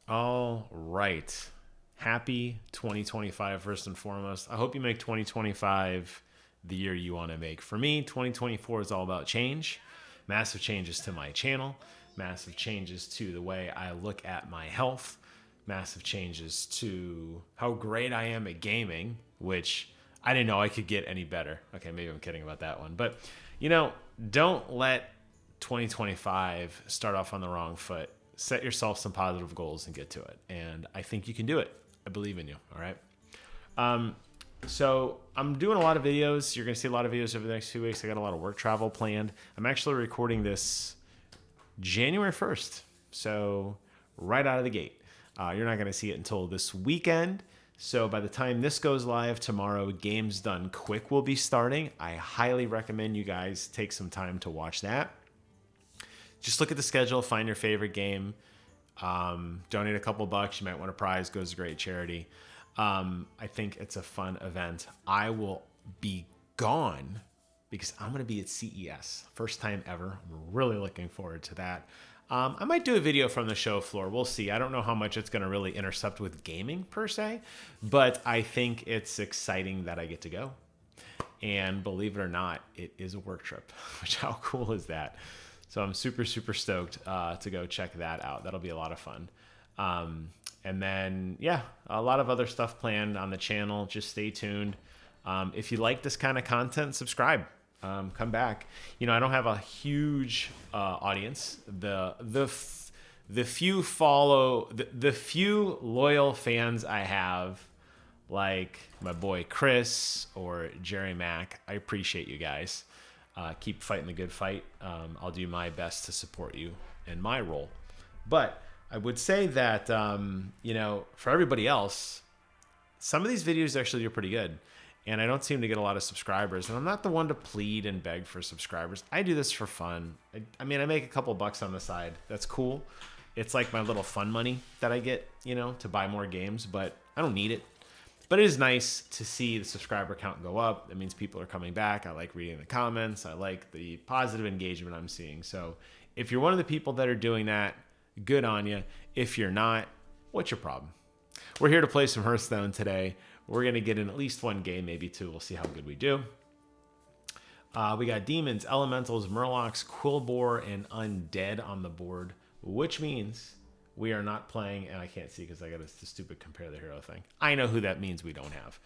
All right. Happy 2025, first and foremost. I hope you make 2025 the year you want to make. For me, 2024 is all about change. Massive changes to my channel, massive changes to the way I look at my health, massive changes to how great I am at gaming, which I didn't know I could get any better. Okay, maybe I'm kidding about that one. But, you know, don't let 2025 start off on the wrong foot. Set yourself some positive goals and get to it. And I think you can do it. I believe in you. All right. So I'm doing a lot of videos. You're going to see a lot of videos over the next few weeks. I got a lot of work travel planned. I'm actually recording this January 1st. So right out of the gate. You're not going to see it until this weekend. So by the time this goes live tomorrow, Games Done Quick will be starting. I highly recommend you guys take some time to watch that. Just look at the schedule, find your favorite game, donate a couple bucks. You might win a prize, goes to great charity. I think it's a fun event. I will be gone because I'm going to be at CES. First time ever. I'm really looking forward to that. I might do a video from the show floor. We'll see. I don't know how much it's going to really intercept with gaming per se, but I think it's exciting that I get to go. And believe it or not, it is a work trip, which how cool is that? So I'm super, super stoked to go check that out. That'll be a lot of fun. And then, yeah, a lot of other stuff planned on the channel. Just stay tuned. If you like this kind of content, subscribe. Come back. You know, I don't have a huge audience. The few loyal fans I have, like my boy Chris or Jerry Mack, I appreciate you guys. Keep fighting the good fight. I'll do my best to support you in my role. But I would say that, you know, for everybody else, some of these videos actually do pretty good. And I don't seem to get a lot of subscribers. And I'm not the one to plead and beg for subscribers. I do this for fun. I mean, I make a couple bucks on the side. That's cool. It's like my little fun money that I get, you know, to buy more games. But I don't need it. But it is nice to see the subscriber count go up. That means people are coming back. I like reading the comments. I like the positive engagement I'm seeing. So if you're one of the people that are doing that, good on you. If you're not, what's your problem? We're here to play some Hearthstone today. We're going to get in at least one game, maybe two. We'll see how good we do. We got Demons, Elementals, Murlocs, Quillbore, and Undead on the board, which means we are not playing, and I can't see because I got the stupid compare the hero thing. I know who that means we don't have.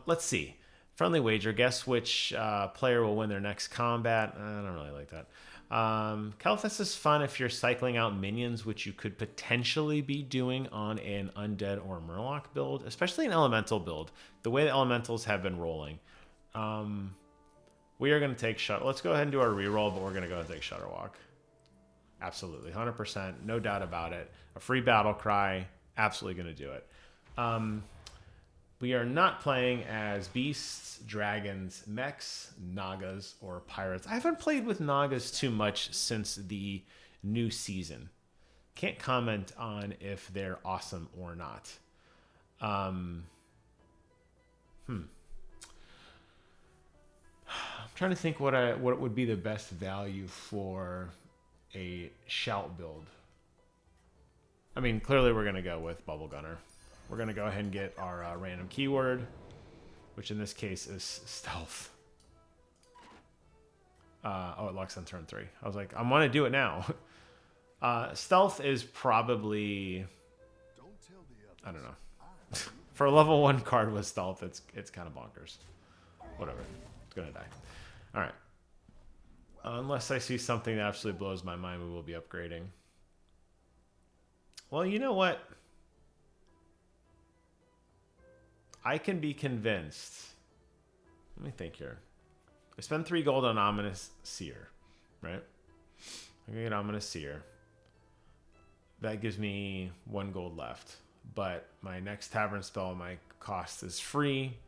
Let's see. Friendly wager. Guess which player will win their next combat. I don't really like that. Kalthus is fun if you're cycling out minions, which you could potentially be doing on an Undead or Murloc build, especially an Elemental build. The way the Elementals have been rolling. We are going to take Shuttle. Let's go ahead and do our reroll, but we're going to go and take Shutterwalk. Absolutely, 100%, no doubt about it. A free battle cry, absolutely going to do it. We are not playing as beasts, dragons, mechs, nagas, or pirates. I haven't played with nagas too much since the new season. Can't comment on if they're awesome or not. I'm trying to think what would be the best value for a shout build. I mean, clearly we're going to go with Bubble Gunner. We're going to go ahead and get our random keyword, which in this case is stealth. Oh, it locks on turn 3. I was like, I want to do it now. Stealth is probably, I don't know. For a level 1 card with stealth, it's kind of bonkers. Whatever. It's going to die. All right. Unless I see something that absolutely blows my mind, we will be upgrading. Well, you know what? I can be convinced. Let me think here. I spend 3 gold on Ominous Seer, right? I'm going to get Ominous Seer. That gives me 1 gold left. But my next Tavern spell, my cost is free,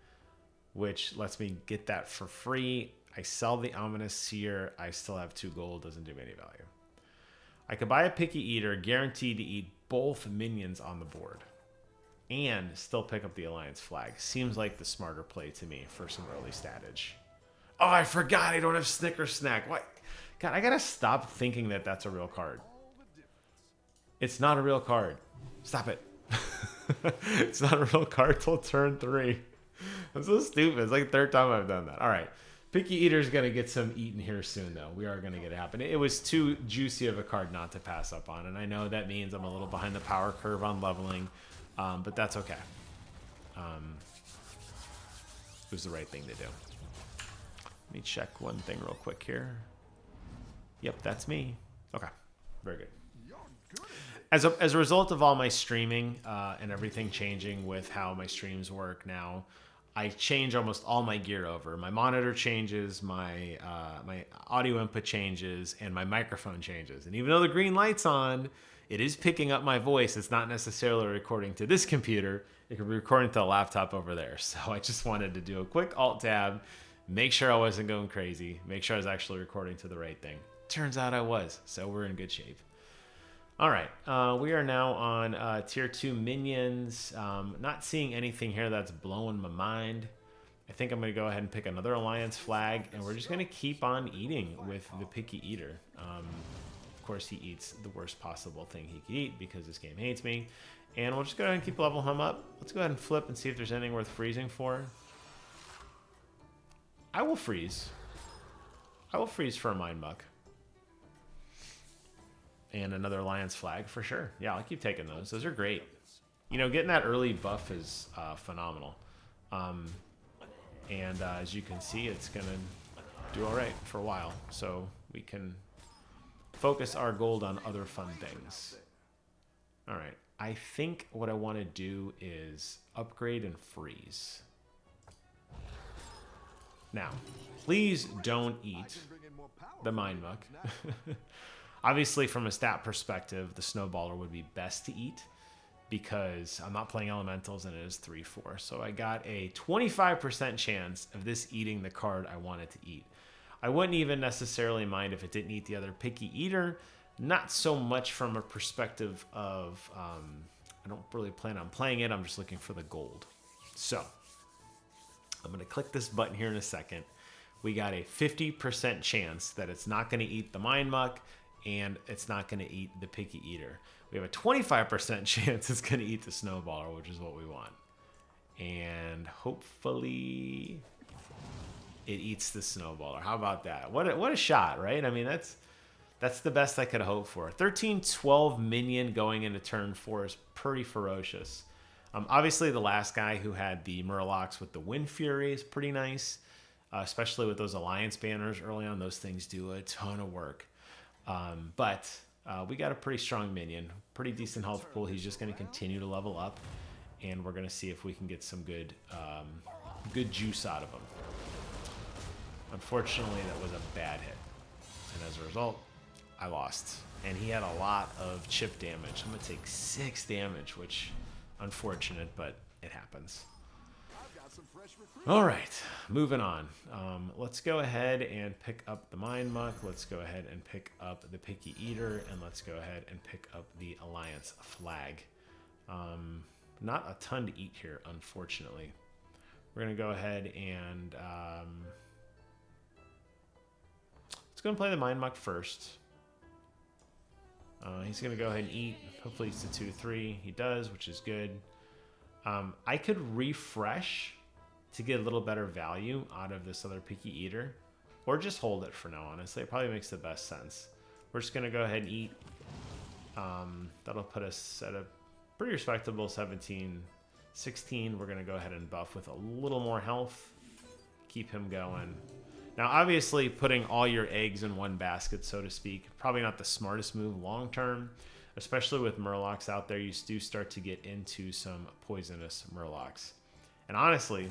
which lets me get that for free. I sell the Ominous Seer. I still have 2 gold. Doesn't do me any value. I could buy a Picky Eater, guaranteed to eat both minions on the board, and still pick up the Alliance flag. Seems like the smarter play to me for some early statage. Oh, I forgot I don't have Snicker Snack. What? God, I gotta stop thinking that that's a real card. It's not a real card. Stop it. It's not a real card till turn 3. I'm so stupid. It's like the third time I've done that. All right. Picky Eater's going to get some eaten here soon, though. We are going to get it happen. It was too juicy of a card not to pass up on, and I know that means I'm a little behind the power curve on leveling, but that's okay. It was the right thing to do. Let me check one thing real quick here. Yep, that's me. Okay, very good. As a result of all my streaming and everything changing with how my streams work now, I change almost all my gear over. My monitor changes, my audio input changes, and my microphone changes. And even though the green light's on, it is picking up my voice. It's not necessarily recording to this computer. It could be recording to a laptop over there. So I just wanted to do a quick Alt-Tab, make sure I wasn't going crazy, make sure I was actually recording to the right thing. Turns out I was, so we're in good shape. All right, we are now on tier 2 minions. Not seeing anything here that's blowing my mind. I think I'm going to go ahead and pick another alliance flag, and we're just going to keep on eating with the Picky Eater. Of course, he eats the worst possible thing he could eat because this game hates me. And we'll just go ahead and keep leveling him up. Let's go ahead and flip and see if there's anything worth freezing for. I will freeze. I will freeze for a Mind Muck. And another Alliance flag for sure. Yeah, I'll keep taking those. Those are great. You know, getting that early buff is phenomenal. As you can see, it's going to do all right for a while. So we can focus our gold on other fun things. All right. I think what I want to do is upgrade and freeze. Now, please don't eat the Mind Muck. Obviously, from a stat perspective, the Snowballer would be best to eat because I'm not playing Elementals and it is 3-4. So I got a 25% chance of this eating the card I wanted to eat. I wouldn't even necessarily mind if it didn't eat the other Picky Eater. Not so much from a perspective of I don't really plan on playing it. I'm just looking for the gold. So I'm going to click this button here in a second. We got a 50% chance that it's not going to eat the Mind Muck and it's not going to eat the Picky Eater. We have a 25% chance it's going to eat the Snowballer, which is what we want. And hopefully it eats the Snowballer. How about that? What a shot, right? I mean, that's the best I could hope for. 13-12 minion going into turn 4 is pretty ferocious. Obviously, the last guy who had the Murlocs with the Wind Fury is pretty nice, especially with those Alliance banners early on. Those things do a ton of work. But we got a pretty strong minion, pretty decent health pool. He's just going to continue to level up, and we're going to see if we can get some good juice out of him. Unfortunately, that was a bad hit, and as a result, I lost. And he had a lot of chip damage. I'm going to take 6 damage, which unfortunate, but it happens. All right, moving on. Let's go ahead and pick up the Mind Muck. Let's go ahead and pick up the Picky Eater, and let's go ahead and pick up the Alliance flag. Not a ton to eat here, unfortunately. We're going to go ahead and let's go and play the Mind Muck first. He's going to go ahead and eat. Hopefully it's a 2-3. He does, which is good. I could refresh to get a little better value out of this other Picky Eater, or just hold it for now, honestly. It probably makes the best sense. We're just going to go ahead and eat. That'll put us at a pretty respectable 17-16. We're going to go ahead and buff with a little more health. Keep him going. Now, obviously, putting all your eggs in one basket, so to speak, probably not the smartest move long term, especially with Murlocs out there. You do start to get into some poisonous Murlocs. And honestly,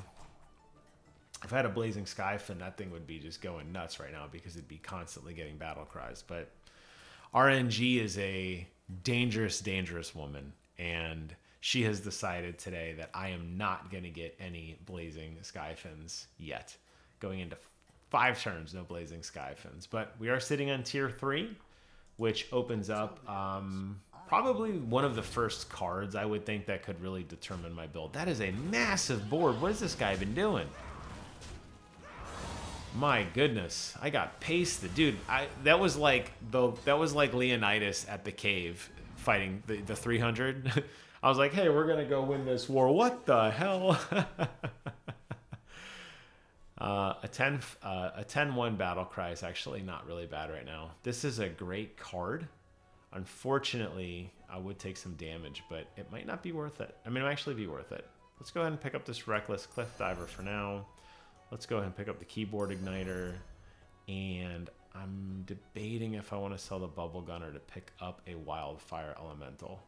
if I had a Blazing Skyfin, that thing would be just going nuts right now because it'd be constantly getting battle cries. But RNG is a dangerous, dangerous woman, and she has decided today that I am not going to get any Blazing Skyfins yet. Going into 5 turns, no Blazing Skyfins. But we are sitting on tier 3, which opens up probably one of the first cards I would think that could really determine my build. That is a massive board. What has this guy been doing? My goodness, I got pasted, dude. That was like Leonidas at the cave fighting the 300. I was like, hey, we're gonna go win this war. What the hell? A 10-1 battle cry is actually not really bad right now. This is a great card. Unfortunately, I would take some damage, but it might not be worth it. I mean, it might actually be worth it. Let's go ahead and pick up this Reckless Cliff Diver for now. Let's go ahead and pick up the Keyboard Igniter. And I'm debating if I want to sell the Bubble Gunner to pick up a Wildfire Elemental.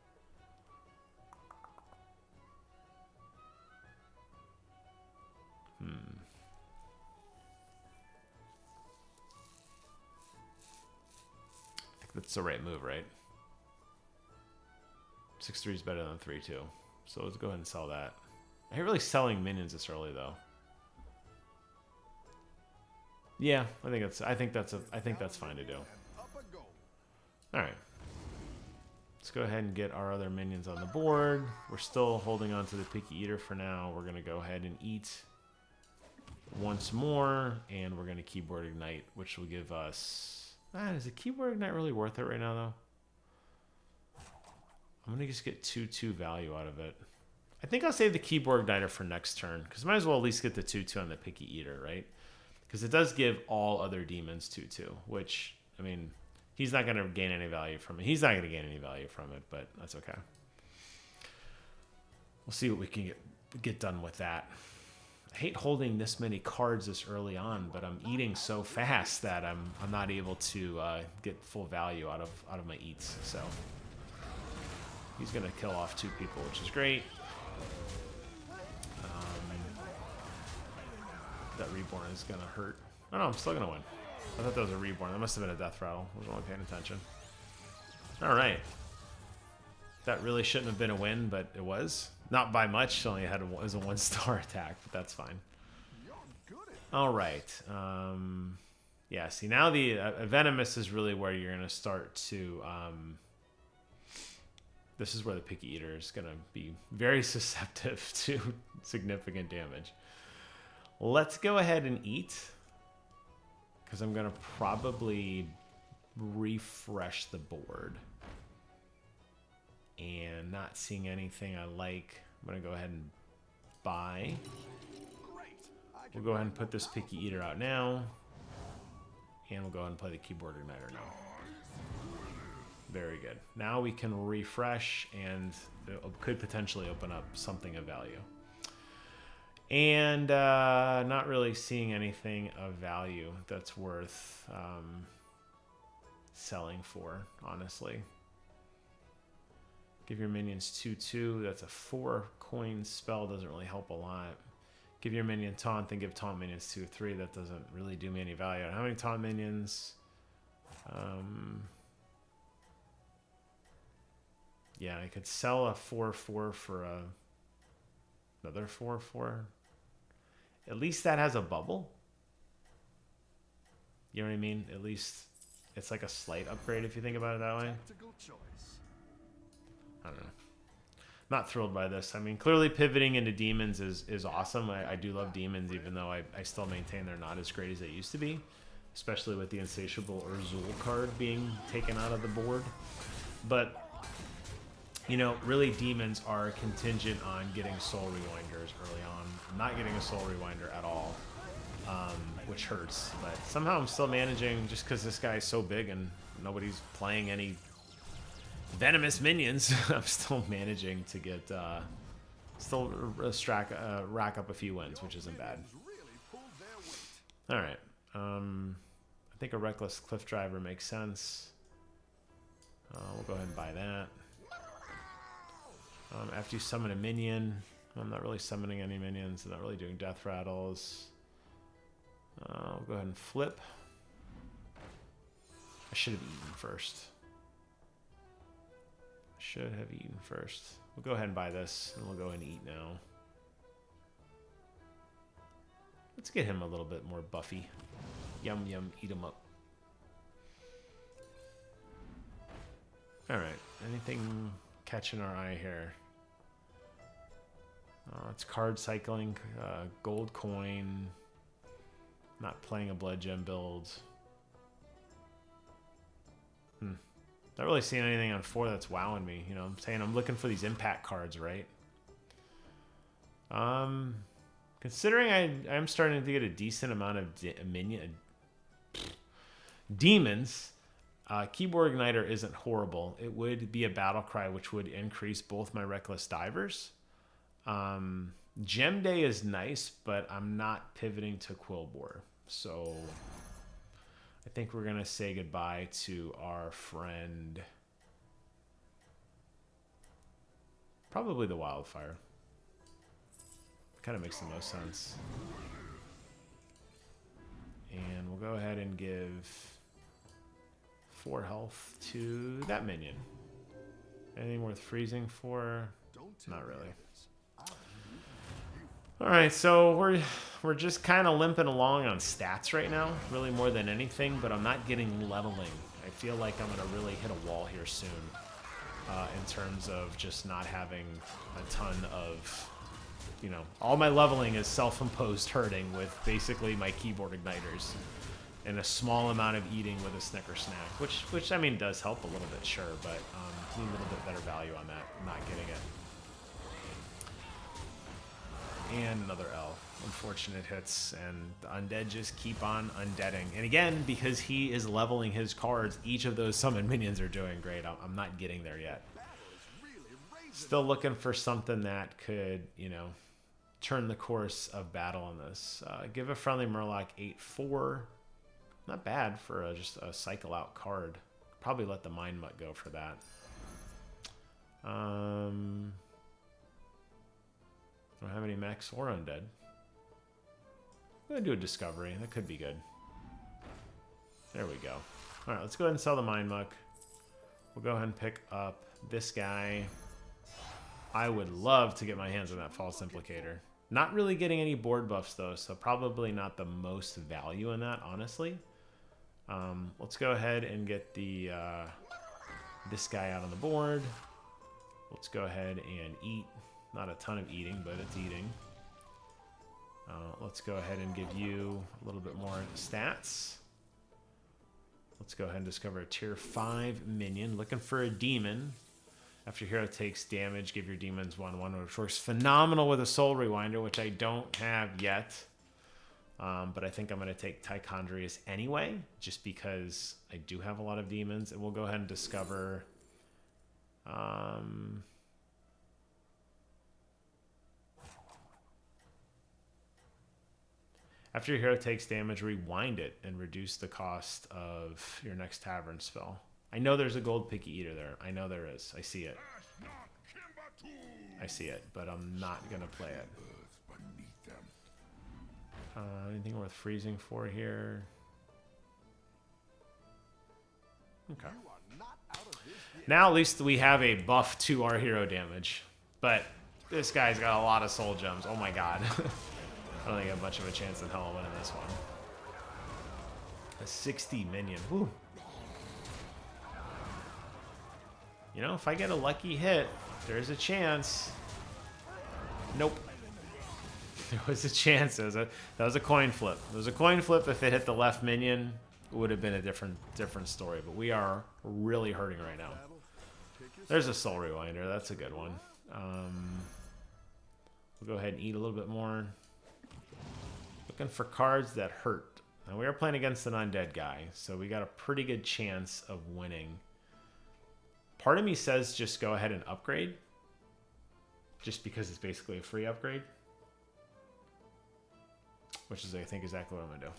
I think that's the right move, right? 6-3 is better than 3-2. So let's go ahead and sell that. I hate really selling minions this early though. Yeah, I think that's fine to do. All right. Let's go ahead and get our other minions on the board. We're still holding on to the Picky Eater for now. We're going to go ahead and eat once more, and we're going to Keyboard Ignite, which will give us... is a Keyboard Ignite really worth it right now, though? I'm going to just get 2-2 value out of it. I think I'll save the Keyboard Igniter for next turn, because might as well at least get the 2-2 on the Picky Eater, right? Because it does give all other demons 2-2, which, I mean, he's not going to gain any value from it. He's not going to gain any value from it, but that's okay. We'll see what we can get done with that. I hate holding this many cards this early on, but I'm eating so fast that I'm not able to get full value out of my eats. So he's going to kill off 2 people, which is great. That Reborn is going to hurt. Oh no, I'm still going to win. I thought that was a Reborn. That must have been a Death Rattle. I wasn't really paying attention. All right. That really shouldn't have been a win, but it was. Not by much. It only had it was a 1-star attack, but that's fine. All right. Yeah, see, now the Venomous is really where you're going to start to... this is where the Picky Eater is going to be very susceptible to significant damage. Let's go ahead and eat, because I'm going to probably refresh the board. And not seeing anything I like, I'm going to go ahead and buy. We'll go ahead and put this Picky Eater out now. And we'll go ahead and play the Keyboard Igniter now. Very good. Now we can refresh, and it could potentially open up something of value. And not really seeing anything of value that's worth selling for, honestly. Give your minions 2-2. That's a 4-coin spell. Doesn't really help a lot. Give your minion taunt, then give taunt minions 2-3. That doesn't really do me any value. How many taunt minions? Yeah, I could sell a 4-4 for another 4-4. At least that has a bubble. You know what I mean? At least it's like a slight upgrade if you think about it that way. I don't know. Not thrilled by this. I mean, clearly pivoting into demons is awesome. I do love demons, even though I still maintain they're not as great as they used to be, especially with the Insatiable Urzul card being taken out of the board. But, you know, really demons are contingent on getting Soul Rewinders early on. I'm not getting a Soul Rewinder at all, which hurts. But somehow I'm still managing, just because this guy is so big and nobody's playing any venomous minions. I'm still managing to get, rack up a few wins, which isn't bad. All right. I think a Reckless Cliff Driver makes sense. We'll go ahead and buy that. After you summon a minion, I'm not really summoning any minions. I'm not really doing death rattles. I'll go ahead and flip. I should have eaten first. We'll go ahead and buy this, and we'll go ahead and eat now. Let's get him a little bit more buffy. Yum, yum, eat him up. All right, anything catching our eye here? It's card cycling, gold coin, not playing a blood gem build. Not really seeing anything on 4 that's wowing me. You know, I'm saying I'm looking for these impact cards, right? Considering I'm starting to get a decent amount of demons, Keyboard Igniter isn't horrible. It would be a battle cry, which would increase both my Reckless Divers. Gem Day is nice, but I'm not pivoting to Quillbore. So I think we're going to say goodbye to our friend. Probably the Wildfire. Kind of makes the most sense. And we'll go ahead and give 4 health to that minion. Anything worth freezing for? Not really. All right, so we're just kind of limping along on stats right now, really more than anything, but I'm not getting leveling. I feel like I'm going to really hit a wall here soon in terms of just not having a ton of, you know, all my leveling is self-imposed hurting with basically my keyboard igniters and a small amount of eating with a Snicker snack, which I mean does help a little bit, sure, but need a little bit better value on that. I'm not getting it. And another L. Unfortunate hits, and the undead just keep on undeading. And again, because he is leveling his cards, each of those summoned minions are doing great. I'm not getting there yet. Still looking for something that could, you know, turn the course of battle on this. Give a friendly Murloc 8/4. Not bad for just a cycle out card. Probably let the Mind Mutt go for that. Don't have any mechs or undead. I'm going to do a discovery. That could be good. There we go. All right, let's go ahead and sell the Mind Muck. We'll go ahead and pick up this guy. I would love to get my hands on that False Implicator. Not really getting any board buffs, though, so probably not the most value in that, honestly. Let's go ahead and get the this guy out on the board. Let's go ahead and eat. Not a ton of eating, but it's eating. Let's go ahead and give you a little bit more stats. Let's go ahead and discover a tier 5 minion. Looking for a demon. After hero takes damage, give your demons 1/1, which works phenomenal with a Soul Rewinder, which I don't have yet. But I think I'm going to take Tichondrius anyway, just because I do have a lot of demons. And we'll go ahead and discover... After your hero takes damage, rewind it and reduce the cost of your next tavern spell. I know there's a gold picky eater there. I know there is. I see it. I see it, but I'm not going to play it. Anything worth freezing for here? Okay. Now at least we have a buff to our hero damage. But this guy's got a lot of soul gems. Oh my god. I don't think I have much of a chance in hell of winning this one. A 60 minion. Woo. You know, if I get a lucky hit, there's a chance. Nope. There was a chance. That was a coin flip. There was a coin flip. If it hit the left minion, it would have been a different story. But we are really hurting right now. There's a Soul Rewinder. That's a good one. We'll go ahead and eat a little bit more. Looking for cards that hurt. Now we are playing against an undead guy, so we got a pretty good chance of winning. Part of me says just go ahead and upgrade, just because it's basically a free upgrade, which is I think exactly what I'm gonna do.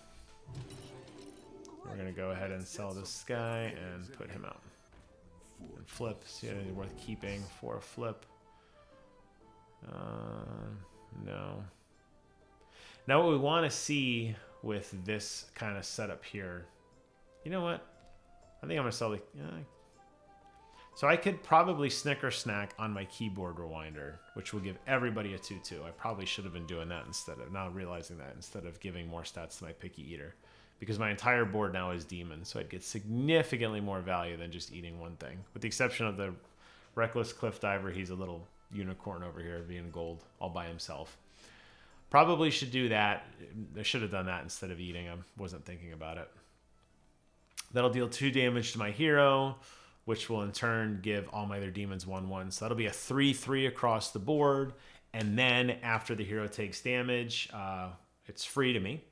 We're gonna go ahead and sell this guy and put him out and flip. See anything worth keeping for a flip? No. Now what we want to see with this kind of setup here, you know what? I think I'm going to sell the... So I could probably Snicker Snack on my Keyboard Rewinder, which will give everybody a 2/2. I probably should have been doing that instead of, now realizing that, instead of giving more stats to my Picky Eater. Because my entire board now is Demon, so I'd get significantly more value than just eating one thing. With the exception of the Reckless Cliff Diver, he's a little unicorn over here being gold all by himself. Probably should do that. I should have done that instead of eating. I wasn't thinking about it. That'll deal 2 damage to my hero. which will in turn give all my other demons 1/1. So that'll be a 3/3 across the board. And then after the hero takes damage, it's free to me.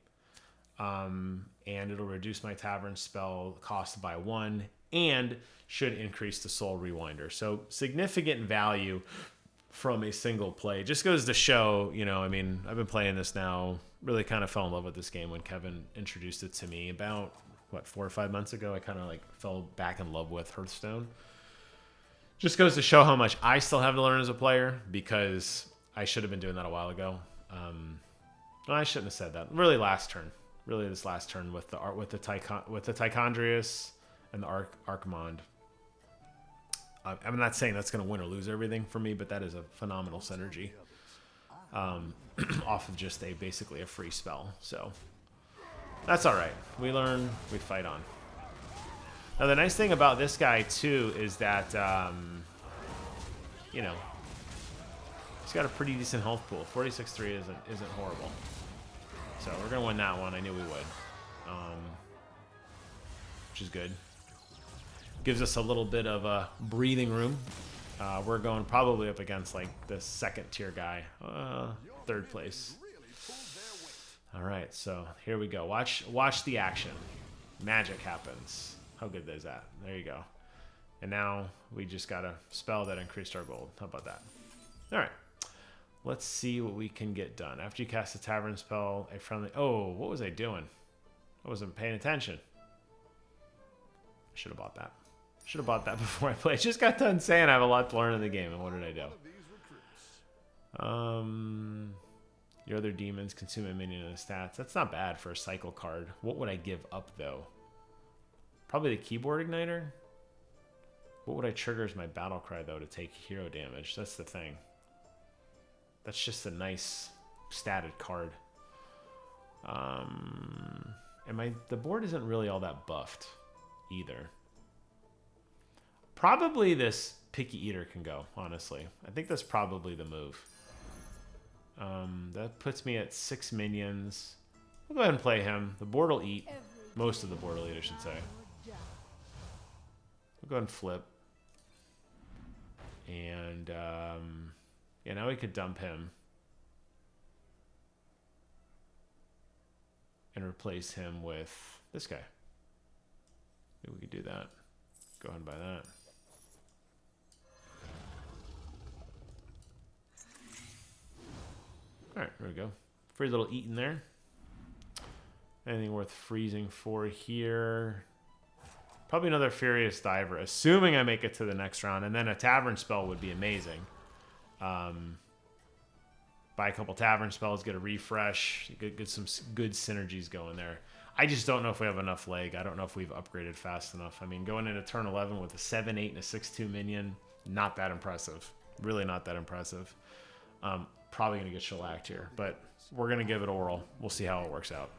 And it'll reduce my tavern spell cost by 1 and should increase the soul rewinder. So significant value from a single play. Just goes to show, you know, I mean, I've been playing this now, really kind of fell in love with this game when Kevin introduced it to me about, what, 4 or 5 months ago. I kind of like fell back in love with Hearthstone. Just goes to show how much I still have to learn as a player, because I should have been doing that a while ago. No, I shouldn't have said that. Really last turn. Really this last turn with the Tichondrius and the Archimond. I'm not saying that's going to win or lose everything for me, but that is a phenomenal synergy off of just basically a free spell. So that's all right. We learn, we fight on. Now the nice thing about this guy too is that you know, he's got a pretty decent health pool. 46-3 isn't horrible. So we're gonna win that one. I knew we would, which is good. Gives us a little bit of a breathing room. We're going probably up against like the second tier guy, 3rd place. All right, so here we go. Watch the action. Magic happens. How good is that? There you go. And now we just got a spell that increased our gold. How about that? All right. Let's see what we can get done. After you cast a tavern spell, a friendly... Oh, what was I doing? I wasn't paying attention. I should have bought that. Should have bought that before I played. I just got done saying I have a lot to learn in the game, and what did I do? Your other demons consume a minion in the stats. That's not bad for a cycle card. What would I give up, though? Probably the keyboard igniter? What would I trigger as my battle cry, though, to take hero damage? That's the thing. That's just a nice statted card. The board isn't really all that buffed either. Probably this Picky Eater can go, honestly. I think that's probably the move. That puts me at 6 minions. We'll go ahead and play him. The board will eat. Most of the board will eat, I should say. We'll go ahead and flip. And, yeah, now we could dump him. And replace him with this guy. Maybe we could do that. Go ahead and buy that. Alright, there we go. Free little eat in there. Anything worth freezing for here? Probably another Furious Diver, assuming I make it to the next round. And then a Tavern spell would be amazing. Buy a couple Tavern spells, get a refresh, get some good synergies going there. I just don't know if we have enough leg. I don't know if we've upgraded fast enough. I mean, going into turn 11 with a 7/8 and a 6/2 minion, not that impressive. Really not that impressive. Probably going to get shellacked here, but we're going to give it a whirl. We'll see how it works out.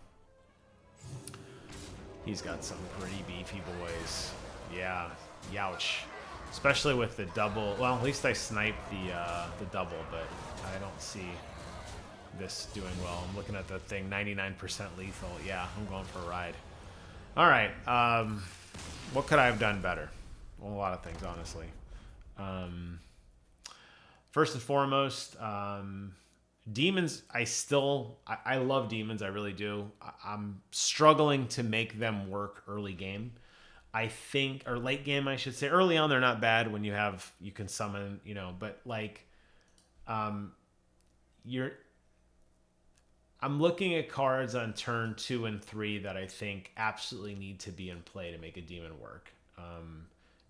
He's got some pretty beefy boys. Yeah, youch. Especially with the double. Well, at least I sniped the double, but I don't see this doing well. I'm looking at the thing, 99% lethal. Yeah, I'm going for a ride. All right. What could I have done better? Well, a lot of things, honestly. First and foremost, demons, I love demons. I really do. I'm struggling to make them work early game. I think, or late game, I should say. Early on, they're not bad when you can summon, you know, but like, I'm looking at cards on turn 2 and 3 that I think absolutely need to be in play to make a demon work.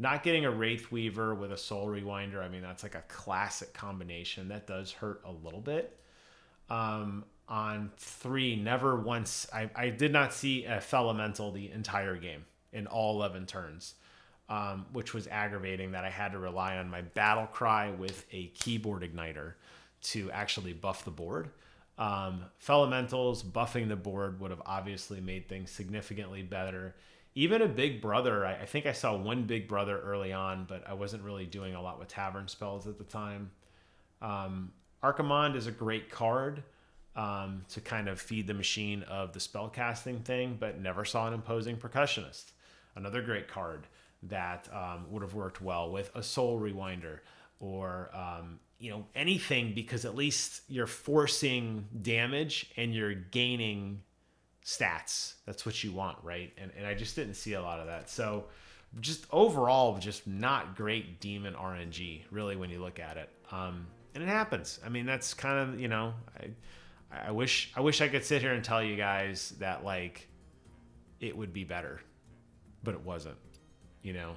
Not getting a Wraith Weaver with a Soul Rewinder, I mean, that's like a classic combination. That does hurt a little bit. On 3, never once, I did not see a Fellemental the entire game in all 11 turns, which was aggravating that I had to rely on my Battle Cry with a Keyboard Igniter to actually buff the board. Fellementals buffing the board would have obviously made things significantly better. Even a Big Brother, I think I saw one Big Brother early on, but I wasn't really doing a lot with Tavern spells at the time. Archimond is a great card to kind of feed the machine of the spellcasting thing, but never saw an Imposing Percussionist. Another great card. that would have worked well with a Soul Rewinder or you know, anything, because at least you're forcing damage and you're gaining stats. That's what you want, right? And I just didn't see a lot of that. So just overall, just not great demon RNG, really, when you look at it. And it happens. I mean, that's kind of, you know, I wish I could sit here and tell you guys that, like, it would be better, but it wasn't, you know.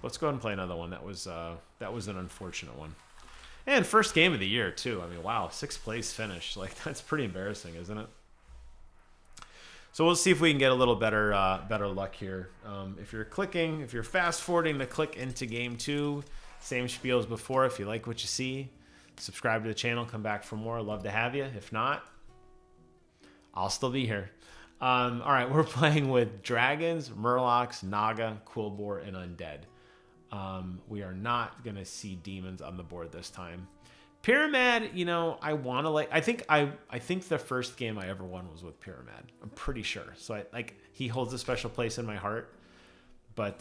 Let's go ahead and play another one. That was an unfortunate one. And first game of the year, too. I mean, wow, 6th place finish. Like, that's pretty embarrassing, isn't it? So we'll see if we can get a little better luck here. If you're fast forwarding to click into game 2, same spiel as before. If you like what you see, subscribe to the channel, come back for more. Love to have you. If not, I'll still be here. All right, we're playing with dragons, murlocs, naga, quillboar, and undead. We are not going to see demons on the board this time. Pyramid, you know, I want to, like, I think the first game I ever won was with Pyramid. I'm pretty sure. So he holds a special place in my heart, but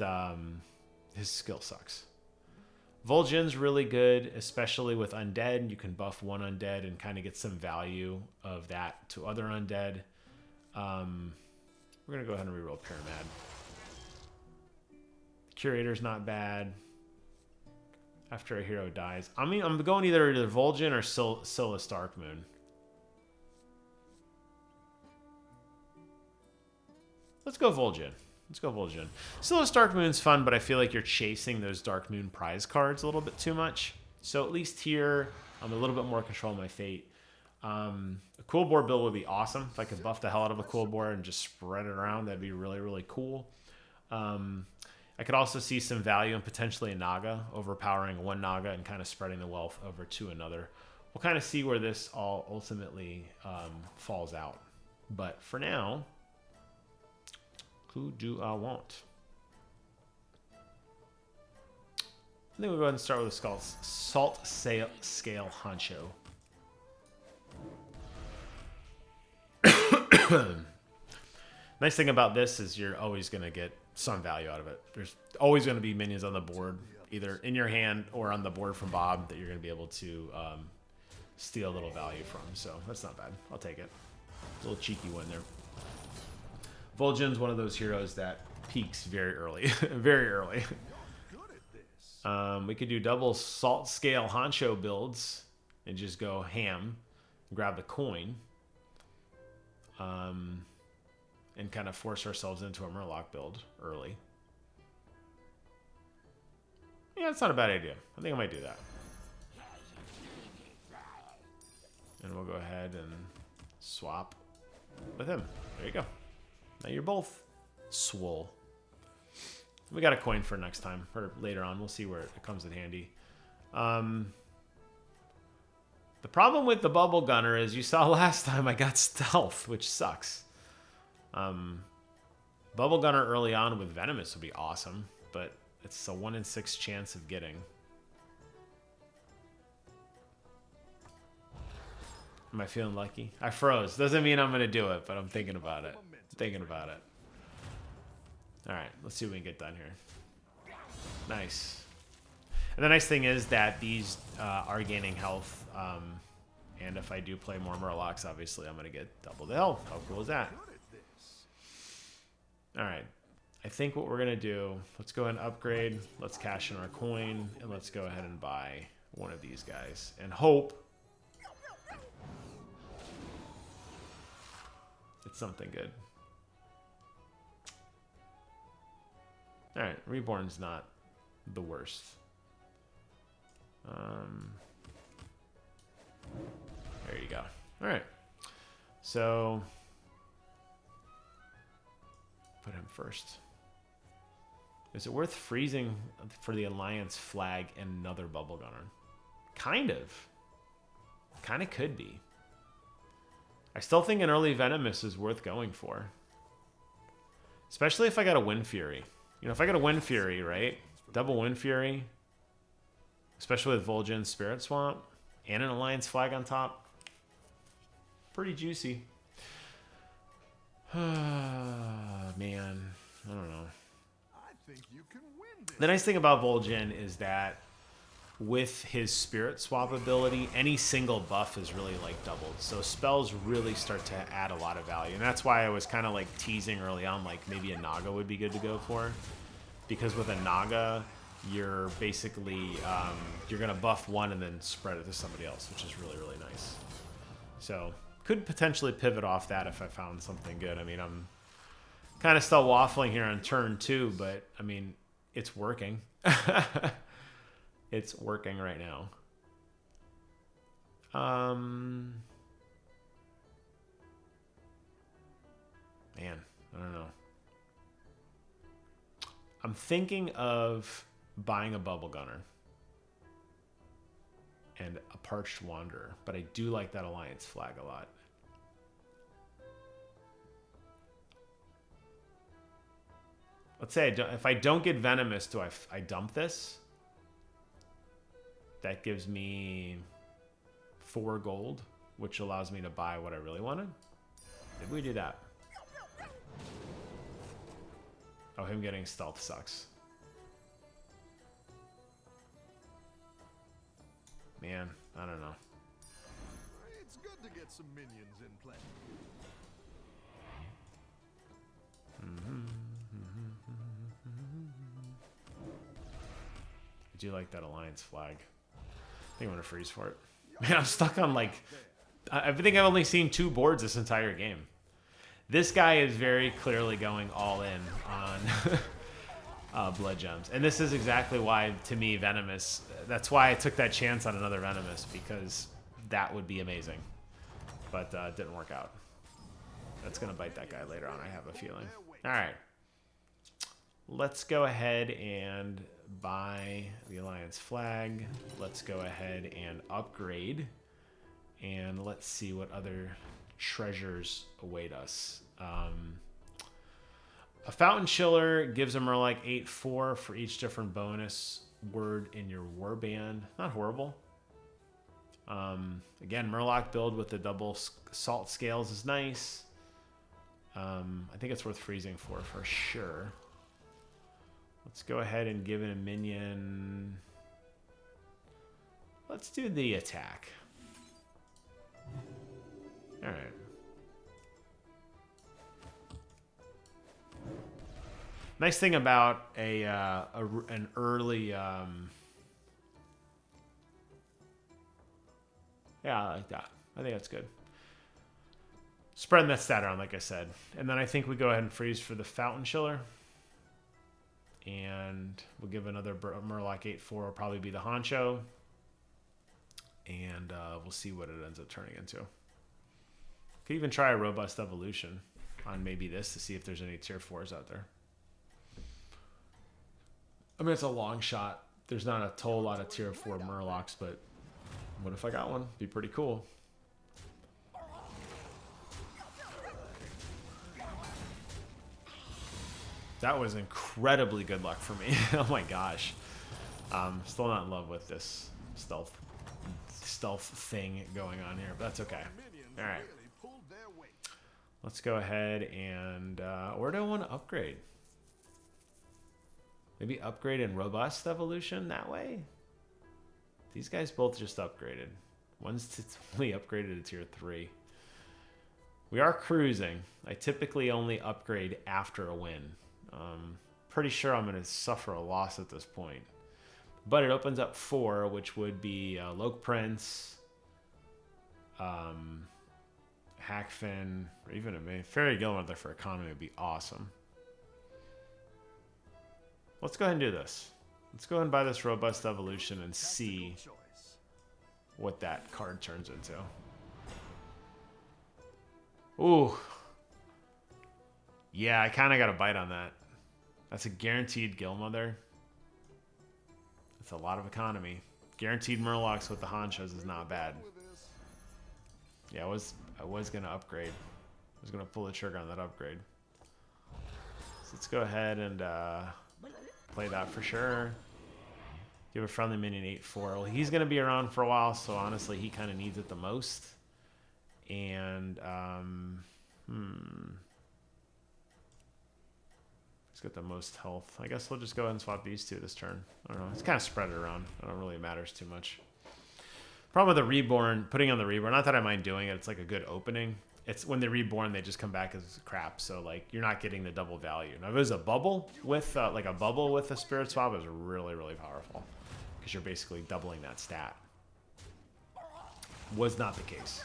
his skill sucks. Vol'jin's really good, especially with undead. You can buff one undead and kind of get some value of that to other undead. We're going to go ahead and reroll Pyramid. Curator's not bad. After a hero dies. I mean, I'm going either to Vol'jin or Silas Darkmoon. Let's go Vol'jin. Silas Darkmoon's fun, but I feel like you're chasing those Darkmoon prize cards a little bit too much. So at least here, I'm a little bit more control of my fate. A quillboar build would be awesome. If I could buff the hell out of a quillboar and just spread it around, that'd be really, really cool. I could also see some value in potentially a naga, overpowering one naga and kind of spreading the wealth over to another. We'll kind of see where this all ultimately falls out. But for now, who do I want? I think we'll go ahead and start with a salt scale honcho. Nice thing about this is you're always going to get some value out of it. There's always going to be minions on the board, either in your hand or on the board from Bob, that you're going to be able to steal a little value from. So that's not bad. I'll take it. A little cheeky win there. Vol'jin's one of those heroes that peaks very early. Very early. We could do double salt scale honcho builds and just go ham, grab the coin, and kind of force ourselves into a Murloc build early. Yeah, it's not a bad idea. I think I might do that. And we'll go ahead and swap with him. There you go. Now you're both swole. We got a coin for next time, or later on. We'll see where it comes in handy. The problem with the Bubble Gunner is you saw last time I got stealth, which sucks. Bubble Gunner early on with Venomous would be awesome, but it's a 1 in 6 chance of getting. Am I feeling lucky? I froze. Doesn't mean I'm going to do it, but I'm thinking about it. All right, let's see what we can get done here. Nice. And the nice thing is that these are gaining health. And if I do play more Murlocs, obviously I'm going to get double the health. How cool is that? All right. I think what we're going to do, let's go ahead and upgrade. Let's cash in our coin. And let's go ahead and buy one of these guys. And hope it's something good. All right. Reborn's not the worst. There you go. All right. So put him first. Is it worth freezing for the Alliance flag and another Bubble Gunner? Kind of. Kind of could be. I still think an early Venomous is worth going for. Especially if I got a Wind Fury. You know, if I got a Wind Fury, right? Double Wind Fury. Especially with Vol'jin Spirit Swamp. And an Alliance flag on top. Pretty juicy. Man. I don't know. I think you can win this. The nice thing about Vol'jin is that with his spirit swap ability, any single buff is really like doubled. So spells really start to add a lot of value. And that's why I was kind of like teasing early on, like maybe a Naga would be good to go for. Because with a Naga, you're basically, you're going to buff one and then spread it to somebody else, which is really, really nice. So could potentially pivot off that if I found something good. I mean, I'm kind of still waffling here on turn 2, but I mean, it's working. It's working right now. Man, I don't know. I'm thinking of buying a Bubble Gunner and a Parched Wanderer, but I do like that Alliance flag a lot. Let's say if I don't get Venomous, do I dump this? That gives me 4 gold, which allows me to buy what I really wanted. Maybe we do that. Oh, him getting stealth sucks. Man, I don't know. It's good to get some minions in play. I do like that Alliance flag. I think I'm gonna freeze for it. Man, I'm stuck on like, I think I've only seen 2 boards this entire game. This guy is very clearly going all in on Blood Gems. And this is exactly why, to me, Venomous, that's why I took that chance on another Venomous, because that would be amazing. But it didn't work out. That's gonna bite that guy later on, I have a feeling. All right. Let's go ahead and buy the Alliance flag. Let's go ahead and upgrade. And let's see what other treasures await us. A Fountain Chiller gives a Murloc 8/4 for each different bonus word in your warband. Not horrible. Again, Murloc build with the double salt scales is nice. I think it's worth freezing for sure. Let's go ahead and give it a minion. Let's do the attack. All right. Nice thing about an early yeah, I like that. I think that's good. Spreading that stat around, like I said. And then I think we go ahead and freeze for the Fountain Chiller. And we'll give another Murloc 8/4, will probably be the Honcho. And we'll see what it ends up turning into. Could even try a Robust Evolution on maybe this to see if there's any tier 4s out there. I mean, it's a long shot. There's not a whole lot of tier 4 Murlocs, but what if I got one? Be pretty cool. That was incredibly good luck for me. Oh my gosh. Still not in love with this stealth thing going on here, but that's okay. All right. Let's go ahead and where do I want to upgrade? Maybe upgrade in Robust Evolution that way? These guys both just upgraded. One's only upgraded to tier 3. We are cruising. I typically only upgrade after a win. Pretty sure I'm going to suffer a loss at this point. But it opens up 4, which would be Loke Prince, Hackfin, or even a Fairy Gilmother for economy would be awesome. Let's go ahead and do this. Let's go ahead and buy this Robust Evolution and see what that card turns into. Ooh. Yeah, I kind of got a bite on that. That's a guaranteed Gilmother. That's a lot of economy. Guaranteed Murlocs with the Honchos is not bad. Yeah, I was going to upgrade. I was going to pull the trigger on that upgrade. So let's go ahead and play that for sure. Give a friendly minion 8/4. Well, he's going to be around for a while, so honestly, he kind of needs it the most. And, he's Let's get the most health. I guess we'll just go ahead and swap these two this turn. I don't know. It's kind of spread it around. It don't really matters too much. Problem with the Reborn, putting on the Reborn, not that I mind doing it. It's like a good opening. It's when they're Reborn, they just come back as crap. So like you're not getting the double value. Now if it was a bubble with like a bubble with a Spirit Swap, it was really, really powerful because you're basically doubling that stat. Was not the case.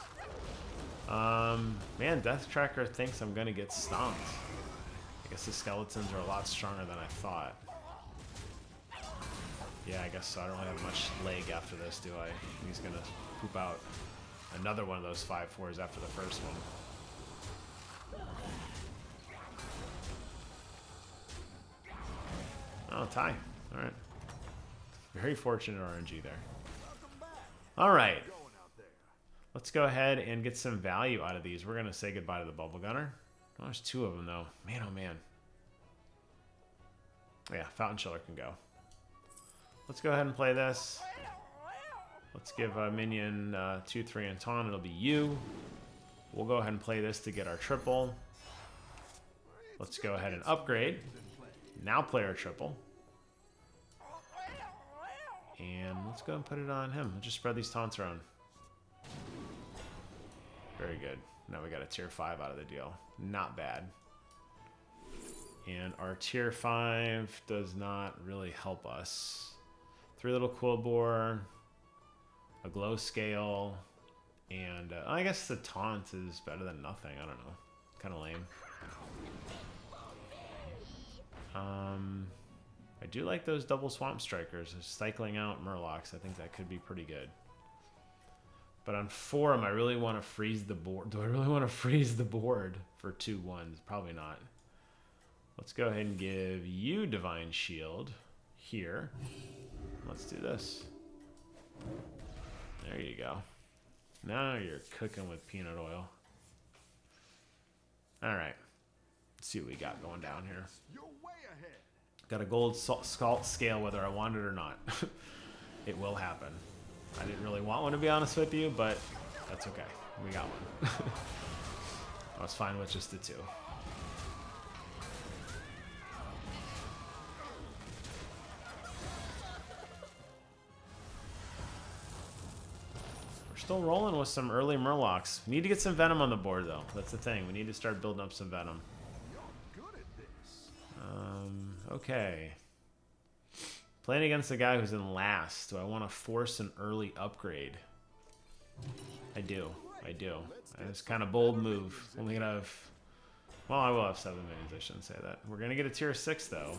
Man, Death Tracker thinks I'm gonna get stomped. I guess the skeletons are a lot stronger than I thought. Yeah, I guess so. I don't really have much leg after this, do I? He's gonna poop out another one of those 5/4s after the first one. Oh, tie. All right. Very fortunate RNG there. All right. Let's go ahead and get some value out of these. We're going to say goodbye to the Bubble Gunner. Oh, there's two of them, though. Man, oh, man. Yeah, Fountain Chiller can go. Let's go ahead and play this. Let's give a minion 2, 3, and taunt. It'll be you. We'll go ahead and play this to get our triple. Let's go ahead and upgrade. Now play our triple. And let's go and put it on him. Let's just spread these taunts around. Very good. Now we got a tier 5 out of the deal. Not bad. And our tier 5 does not really help us. 3 little Quillbore, a glow scale, and I guess the taunt is better than nothing. I don't know. Kind of lame. I do like those double Swamp Strikers. Cycling out Murlocs, I think that could be pretty good. But on 4, I really want to freeze the board. Do I really want to freeze the board for 2 1s? Probably not. Let's go ahead and give you Divine Shield here. Let's do this. There you go. Now you're cooking with peanut oil. All right. Let's see what we got going down here. You're way ahead. Got a gold salt scale whether I want it or not. It will happen. I didn't really want one, to be honest with you, but that's okay. We got one. I was fine with just the 2. We're still rolling with some early Murlocs. We need to get some Venom on the board, though. That's the thing. We need to start building up some Venom. You're good at this. Okay. Playing against a guy who's in last. Do I want to force an early upgrade? I do. I do. It's kind of bold move. Only gonna have... Well, I will have 7 minions. I shouldn't say that. We're going to get a tier 6, though.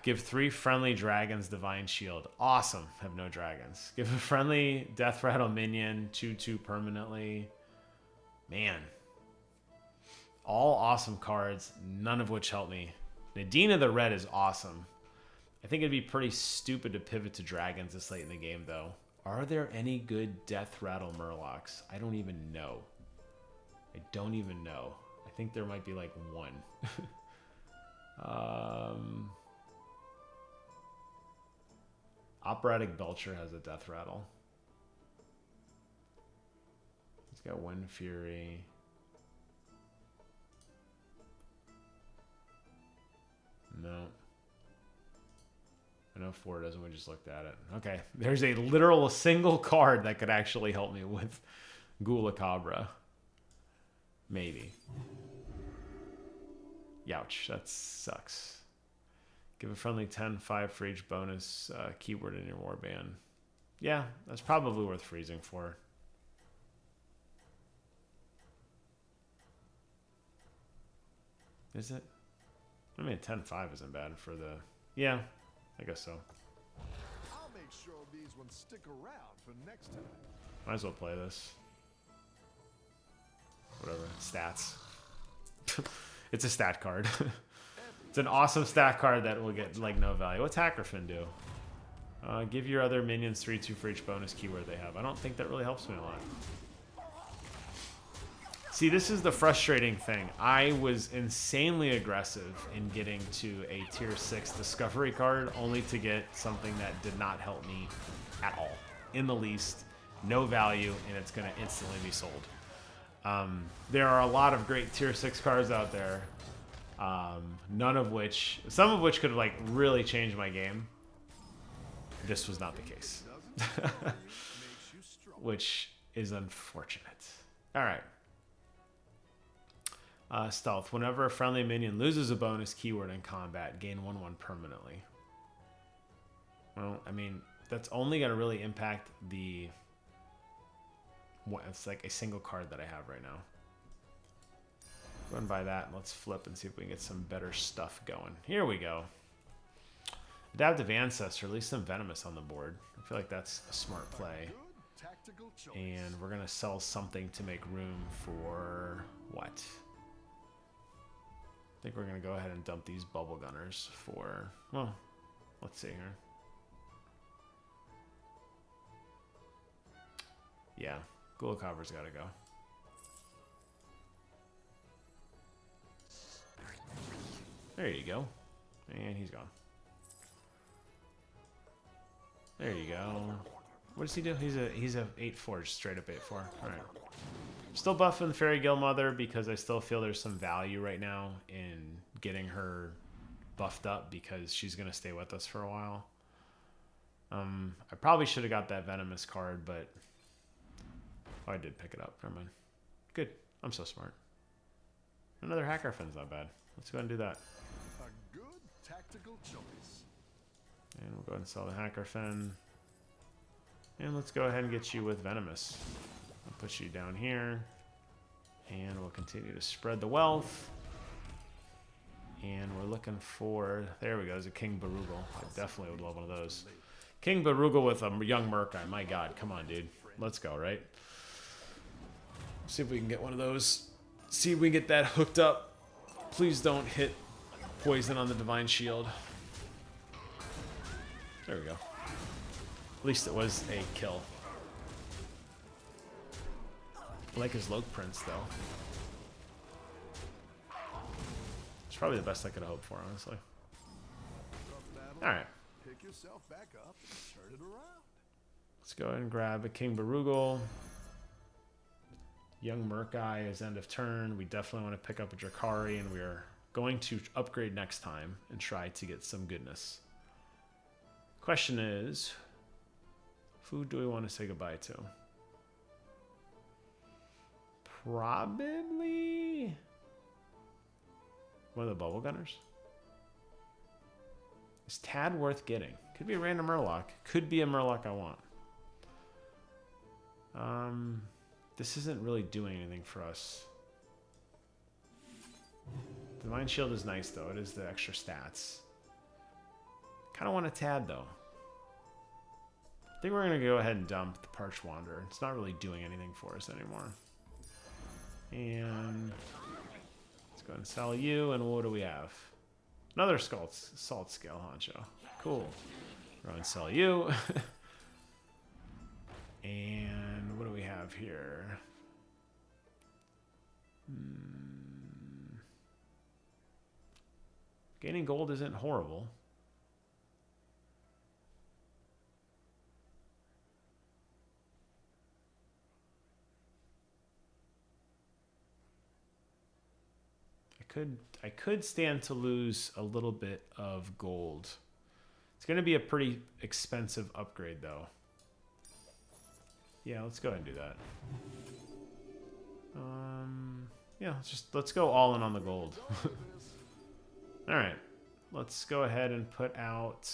Give 3 friendly dragons Divine Shield. Awesome. Have no dragons. Give a friendly Death Rattle minion 2/2 permanently. Man. All awesome cards, none of which help me. Nadine the red is awesome. I think it'd be pretty stupid to pivot to dragons this late in the game, though. Are there any good Death Rattle Murlocs? I don't even know. I don't even know. I think there might be like 1. Operatic Belcher has a Death Rattle. He's got Wind Fury. No. I know 4 doesn't. We just looked at it. Okay. There's a literal single card that could actually help me with Gulacabra. Maybe. Youch. That sucks. Give a friendly 10/5 for each bonus keyword in your warband. Yeah, that's probably worth freezing for. Is it? I mean, 10/5 isn't bad for the... Yeah, I guess so. I'll make sure these ones stick around for next time. Might as well play this. Whatever. Stats. It's a stat card. It's an awesome stat card that will get, like, no value. What's Hackerfin do? Give your other minions 3/2 for each bonus keyword they have. I don't think that really helps me a lot. See, this is the frustrating thing. I was insanely aggressive in getting to a tier 6 discovery card only to get something that did not help me at all. In the least, no value, and it's going to instantly be sold. There are a lot of great tier 6 cards out there. Some of which could have like really changed my game. This was not the case. Which is unfortunate. Alright. Stealth. Whenever a friendly minion loses a bonus keyword in combat, gain 1/1 permanently. Well, I mean, that's only going to really impact the... It's like a single card that I have right now. Go and buy that, and let's flip and see if we can get some better stuff going. Here we go. Adaptive Ancestor, at least some Venomous on the board. I feel like that's a smart play. And we're going to sell something to make room for what? I think we're going to go ahead and dump these Bubble Gunners for, well, let's see here. Yeah, Gulakava's got to go. There you go. And he's gone. There you go. What does he do? He's a 8/4, just straight up 8/4. All right. Still buffing Fairy Guild Mother because I still feel there's some value right now in getting her buffed up because she's gonna stay with us for a while. I probably should have got that Venomous card, but oh, I did pick it up. Never mind. Good. I'm so smart. Another Hacker Fin's not bad. Let's go ahead and do that. A good tactical choice. And we'll go ahead and sell the Hacker Fin. And let's go ahead and get you with Venomous. I'll put you down here. And we'll continue to spread the wealth. And we're looking for... There we go. There's a King Barugal. I definitely would love one of those. King Barugal with a young Murkeye. My God. Come on, dude. Let's go, right? See if we can get one of those. See if we can get that hooked up. Please don't hit poison on the Divine Shield. There we go. At least it was a kill. I like his Loke Prince, though. It's probably the best I could hope for, honestly. Alright. Pick yourself back up and turn it around. Let's go ahead and grab a King Barugal. Young Murkeye is end of turn. We definitely want to pick up a Drakari, and we are going to upgrade next time and try to get some goodness. Question is, who do we want to say goodbye to? Probably one of the Bubble Gunners. Is Tad worth getting? Could be a random Murloc. Could be a Murloc I want. This isn't really doing anything for us. Divine Shield is nice, though. It is the extra stats. Kind of want a Tad, though. I think we're going to go ahead and dump the Parched Wanderer. It's not really doing anything for us anymore. And let's go ahead and sell you. And what do we have? Another Salt Scale Honcho. Cool. Go ahead and sell you. And what do we have here? Gaining gold isn't horrible. I could stand to lose a little bit of gold. It's going to be a pretty expensive upgrade, though. Yeah, let's go ahead and do that. Yeah, let's go all in on the gold. All right, let's go ahead and put out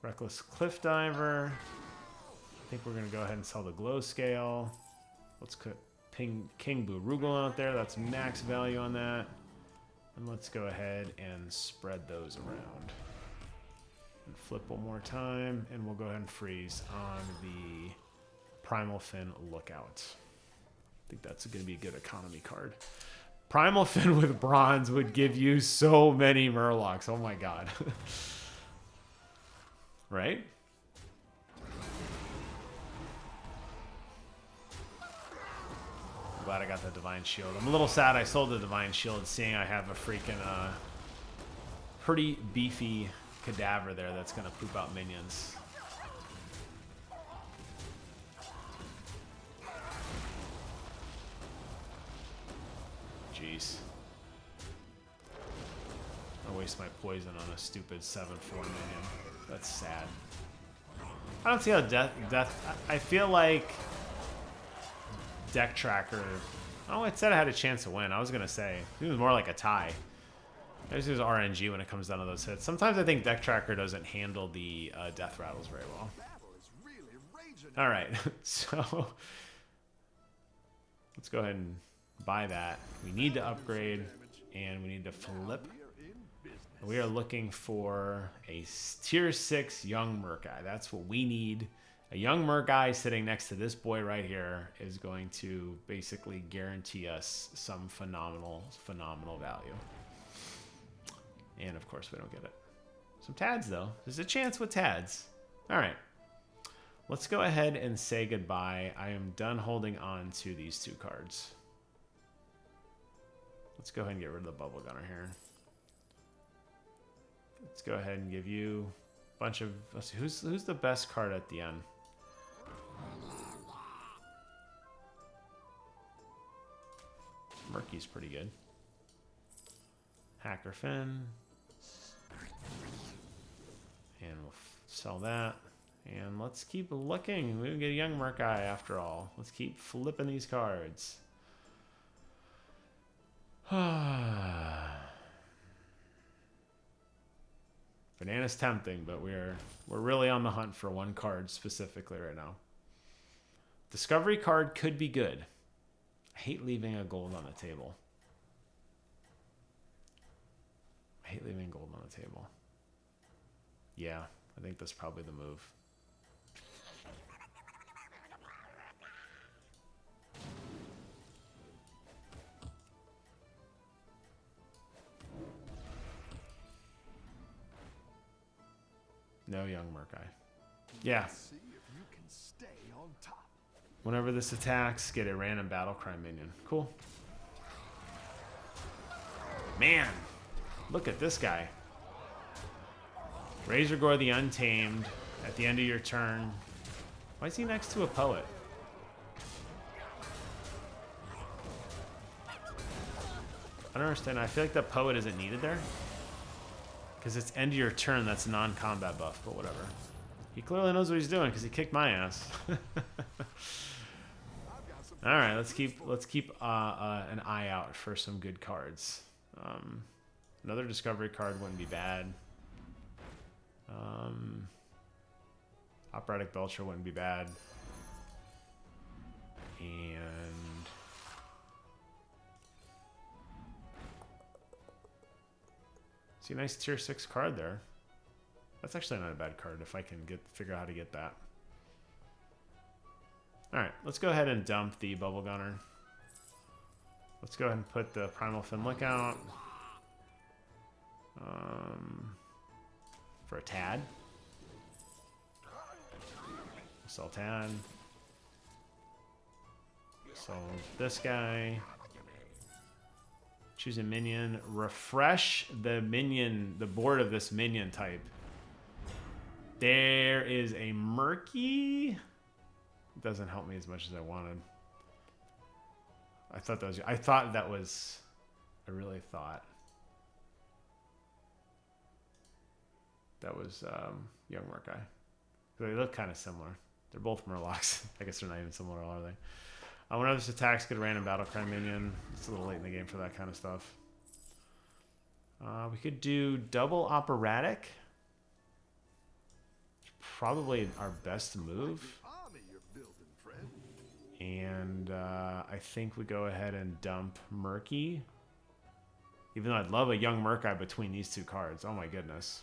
Reckless Cliff Diver. I think we're going to go ahead and sell the Glow Scale. Let's put King Barugal out there. That's max value on that. And let's go ahead and spread those around. And flip one more time, and we'll go ahead and freeze on the Primal Fin Lookout. I think that's going to be a good economy card. Primal Fin with bronze would give you so many Murlocs. Oh my God. Right? I'm glad I got the Divine Shield. I'm a little sad I sold the Divine Shield, seeing I have a freaking pretty beefy Cadaver there that's going to poop out minions. jeez. I waste my poison on a stupid 7/4 minion. That's sad. I don't see how death. I feel like deck tracker. Oh, it said I had a chance to win. I was gonna say it was more like a tie. There's just RNG when it comes down to those hits. Sometimes I think deck tracker doesn't handle the death rattles very well. All right, so let's go ahead and buy that. We need to upgrade, and we need to flip. We are looking for a tier 6 young Murkai. That's what we need. A young Murkai sitting next to this boy right here is going to basically guarantee us some phenomenal value. And of course we don't get it. Some Tads though. There's a chance with Tads. All right. Let's go ahead and say goodbye. I am done holding on to these 2 cards. Let's go ahead and get rid of the Bubble Gunner here. Let's go ahead and give you a bunch of... Let's see, who's the best card at the end? Murky's pretty good. Hacker Finn. And we'll sell that. And let's keep looking. We can get a young Murkai after all. Let's keep flipping these cards. Banana's tempting, but we're really on the hunt for one card specifically right now. Discovery card could be good. I hate leaving a gold on the table. I hate leaving gold on the table. Yeah, I think that's probably the move. No young Murkai. Yeah. Whenever this attacks, get a random battle cry minion. Cool. Man, look at this guy. Razorgore the Untamed at the end of your turn. Why is he next to a poet? I don't understand. I feel like the poet isn't needed there. Because it's end of your turn, that's non-combat buff, but whatever. He clearly knows what he's doing because he kicked my ass. All right, let's keep an eye out for some good cards. Another discovery card wouldn't be bad. Operatic Belcher wouldn't be bad. And see a nice tier 6 card there. That's actually not a bad card if I can figure out how to get that. Alright, let's go ahead and dump the Bubble Gunner. Let's go ahead and put the Primal Finlick out. For a Tad. Sell Tad. Sell this guy. Choose a minion. Refresh the minion, the board of this minion type. There is a Murky. It doesn't help me as much as I wanted. I really thought that was young Murkai. They look kind of similar. They're both Murlocs. I guess they're not even similar, are they? Whenever this attacks, get a random battlecry minion. It's a little late in the game for that kind of stuff. We could do double operatic. Probably our best move. And I think we go ahead and dump Murky. Even though I'd love a young Murkai between these 2 cards. Oh my goodness.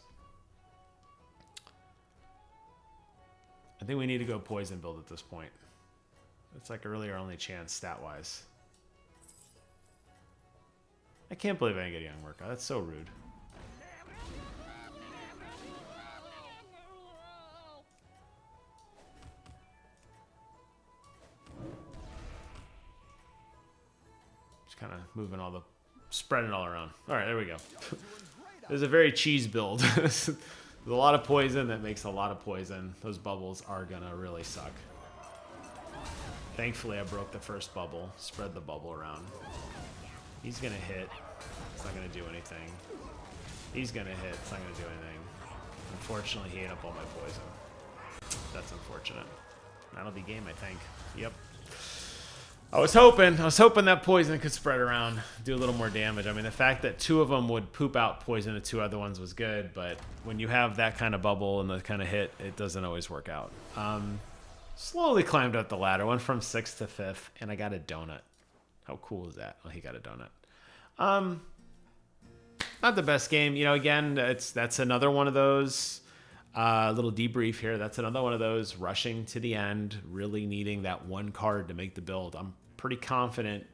I think we need to go poison build at this point. It's like really our only chance stat-wise. I can't believe I didn't get a young Murkai. That's so rude. Just kind of moving spreading it all around. All right, there we go. There's a very cheese build. There's a lot of poison that makes a lot of poison. Those bubbles are gonna really suck. Thankfully, I broke the first bubble, spread the bubble around. He's going to hit. It's not going to do anything. He's going to hit. It's not going to do anything. Unfortunately, he ate up all my poison. That's unfortunate. That'll be game, I think. Yep. I was hoping that poison could spread around, do a little more damage. I mean, the fact that 2 of them would poop out poison, the 2 other ones was good, but when you have that kind of bubble and that kind of hit, it doesn't always work out. Slowly climbed up the ladder, went from 6th to 5th, and I got a donut. How cool is that? Oh, he got a donut. Not the best game. You know, again, that's another one of those little debrief here. That's another one of those rushing to the end, really needing that one card to make the build. I'm pretty confident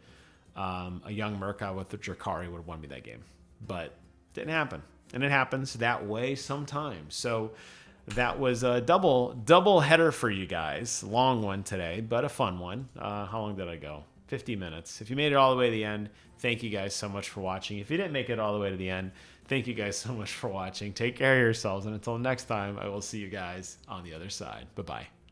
a young Murka with the Drakari would have won me that game, but didn't happen. And it happens that way sometimes. So that was a double header for you guys. Long one today, but a fun one. How long did I go? 50 minutes. If you made it all the way to the end, thank you guys so much for watching. If you didn't make it all the way to the end, thank you guys so much for watching. Take care of yourselves, and until next time, I will see you guys on the other side. Bye-bye.